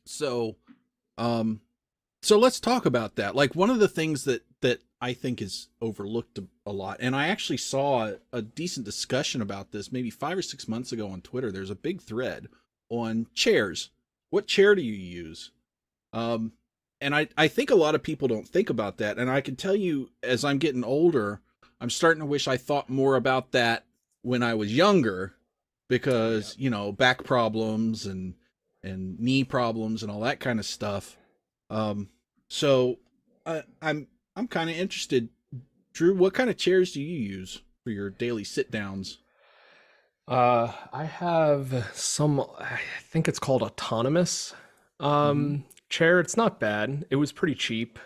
So, um, so let's talk about that. Like one of the things that I think is overlooked a lot, and I actually saw a decent discussion about this maybe 5 or 6 months ago on Twitter. There's a big thread on chairs. What chair do you use? Um, and I think a lot of people don't think about that. And I can tell you, as I'm getting older, I'm starting to wish I thought more about that when I was younger, Yeah. because back problems and knee problems and all that kind of stuff. Um, so I'm kind of interested, Drew. What kind of chairs do you use for your daily sit downs? I have some, I think it's called autonomous Mm-hmm. chair. It's not bad. It was pretty cheap,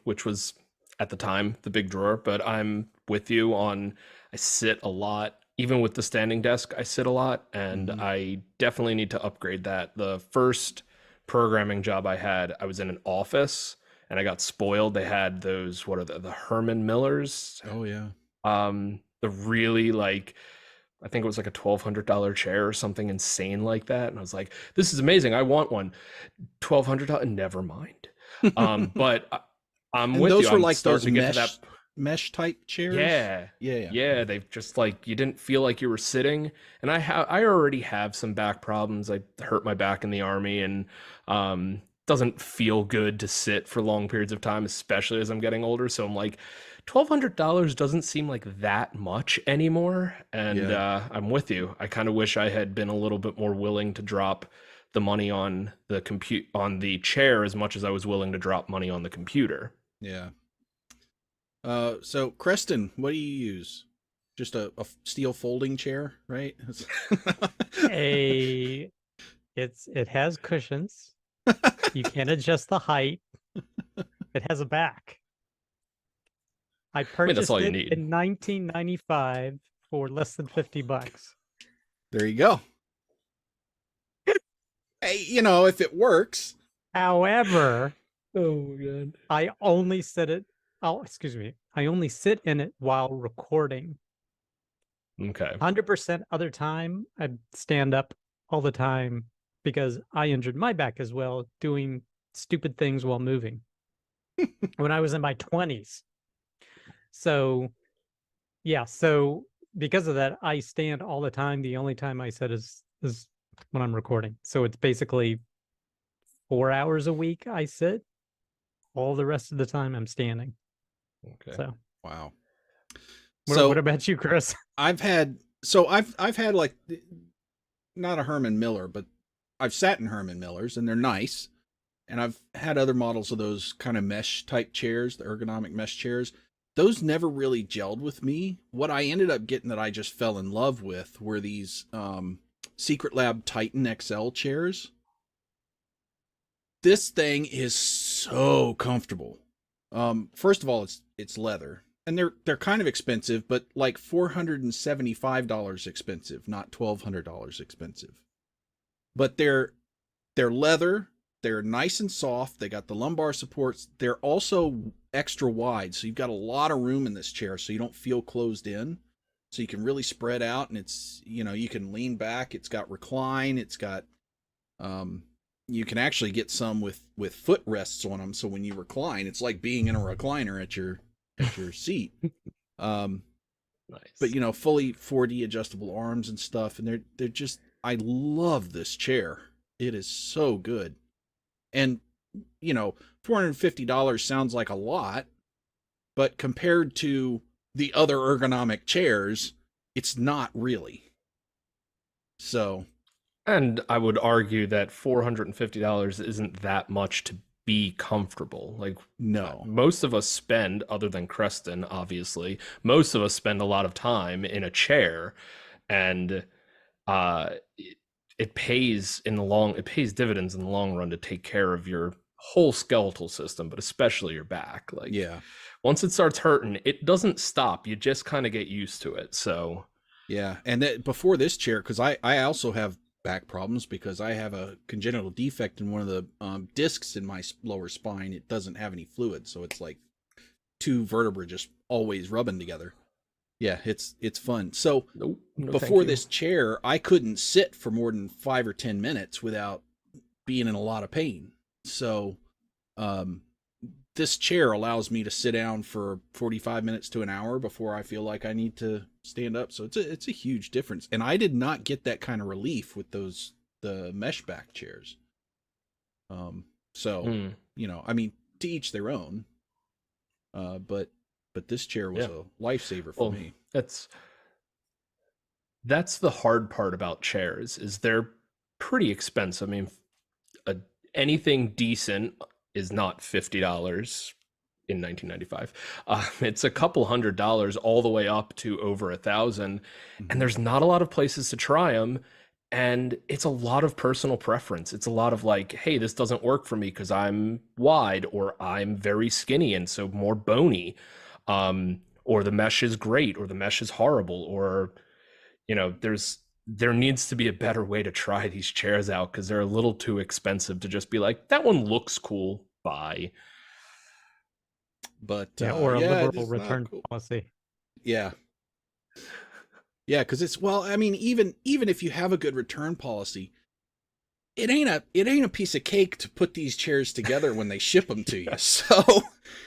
which was at the time the big drawer, but I'm with you on I sit a lot. Even with the standing desk, I sit a lot, and Mm-hmm. I definitely need to upgrade that. The first programming job I had, I was in an office and I got spoiled. They had those, what are the Herman Millers? Oh yeah. The really like I think it was like a $1,200 chair or something insane like that. And I was like, this is amazing. I want one. $1,200. Never mind. But I'm And with you. those were I'm like starting those to get to that. mesh type chairs. Yeah. Yeah, yeah. Yeah. They've just like, you didn't feel like you were sitting. And I already have some back problems. I hurt my back in the army and, doesn't feel good to sit for long periods of time, especially as I'm getting older. So I'm like, $1,200 doesn't seem like that much anymore. And Yeah. I'm with you. I kind of wish I had been a little bit more willing to drop the money on the compute on the chair as much as I was willing to drop money on the computer. Yeah. So Creston, what do you use? Just a steel folding chair, right? A it has cushions. You can adjust the height. It has a back. I I mean, that's purchased all you it need. in 1995 for less than $50. There you go. Hey, if it works. However, Oh my god. I only sit it. Oh, excuse me. I only sit in it while recording. Okay. 100% other time, I stand up all the time because I injured my back as well doing stupid things while moving when I was in my 20s. So, yeah, so because of that, I stand all the time. The only time I sit is when I'm recording. So it's basically 4 hours a week I sit. All the rest of the time I'm standing. Okay. So, Wow. what So about you, Chris? I've had like not a Herman Miller, but I've sat in Herman Millers and they're nice. And I've had other models of those kind of mesh type chairs, the ergonomic mesh chairs. Those never really gelled with me. What I ended up getting that I just fell in love with were these Secret Lab Titan XL chairs. This thing is so comfortable. First of all, it's leather, and they're kind of expensive, but like $475 expensive, not $1,200 expensive. But they're leather. They're nice and soft. They got the lumbar supports. They're also extra wide, so you've got a lot of room in this chair, so you don't feel closed in. So you can really spread out, and it's you can lean back. It's got recline. It's got um, you can actually get some with footrests on them, so when you recline, it's like being in a recliner at your seat. Um, but Nice. fully 4D adjustable arms and stuff, and they're just I love this chair. It is so good. And $450 sounds like a lot, but compared to the other ergonomic chairs, it's not really. So, And I would argue that $450 isn't that much to be comfortable. Like no. most of us spend, other than Creston, obviously, most of us spend a lot of time in a chair, and it, it pays dividends in the long run to take care of your whole skeletal system, but especially your back. Like Yeah. once it starts hurting, it doesn't stop. You just kind of get used to it. So Yeah. And before this chair, because I also have back problems because I have a congenital defect in one of the discs in my lower spine. It doesn't have any fluid, so it's like two vertebrae just always rubbing together. Yeah, it's fun. So nope, no thank before you. this chair, I couldn't sit for more than 5 or 10 minutes without being in a lot of pain. So, this chair allows me to sit down for 45 minutes to an hour before I feel like I need to stand up. So it's a huge difference. And I did not get that kind of relief with the mesh back chairs. So, I mean, to each their own. But this chair was a lifesaver for me. That's the hard part about chairs, is they're pretty expensive. I mean, anything decent is not $50 in 1995. It's a couple $100 all the way up to over $1,000, and there's not a lot of places to try them. And it's a lot of personal preference. It's a lot of like, hey, this doesn't work for me because I'm wide, or I'm very skinny and so more bony, or the mesh is great, or the mesh is horrible, or there needs to be a better way to try these chairs out, because they're a little too expensive to just be like, that one looks cool, bye. But or a liberal return policy. Yeah. Yeah, because even if you have a good return policy, it ain't a piece of cake to put these chairs together when they ship them to you. So,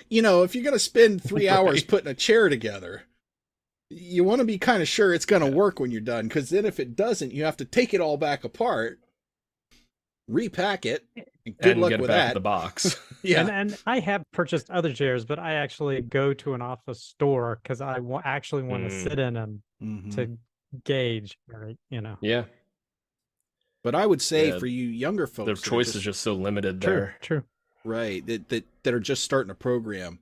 if you're gonna spend 3 hours putting a chair together, you want to be kind of sure it's gonna work when you're done. Because then if it doesn't, you have to take it all back apart, repack it, and good luck get it with back that. In the box. Yeah, and I have purchased other chairs, but I actually go to an office store because I actually want to sit in them to gauge, Yeah. But I would say for you younger folks, their choice is just so limited there. True. Right. That are just starting a program.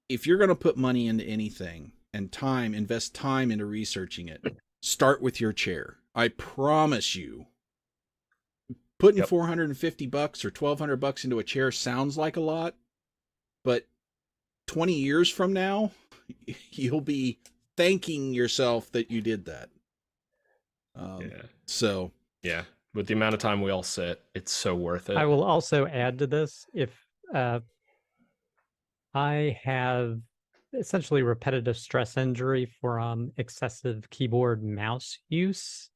If you're going to put money into anything and invest time into researching it, start with your chair. I promise you, putting $450 or $1,200 into a chair sounds like a lot, but 20 years from now, you'll be thanking yourself that you did that. So yeah, with the amount of time we all sit, it's so worth it. I will also add to this, if I have essentially repetitive stress injury from excessive keyboard mouse use,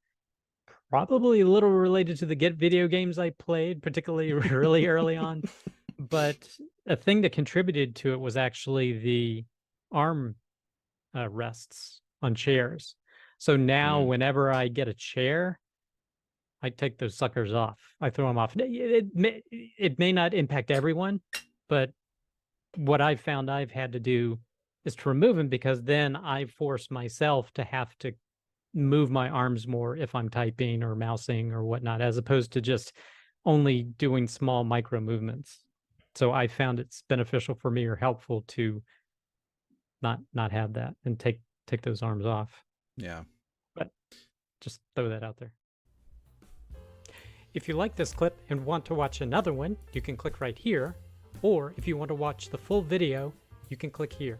probably a little related to the video games I played, particularly really early on. But a thing that contributed to it was actually the arm rests on chairs. So now whenever I get a chair, I take those suckers off. I throw them off. It may not impact everyone, but what I've found I've had to do is to remove them, because then I force myself to have to move my arms more if I'm typing or mousing or whatnot, as opposed to just only doing small micro movements. So I found it's beneficial for me, or helpful, to not have that and take those arms off. Yeah. But just throw that out there. If you like this clip and want to watch another one, you can click right here. Or if you want to watch the full video, you can click here.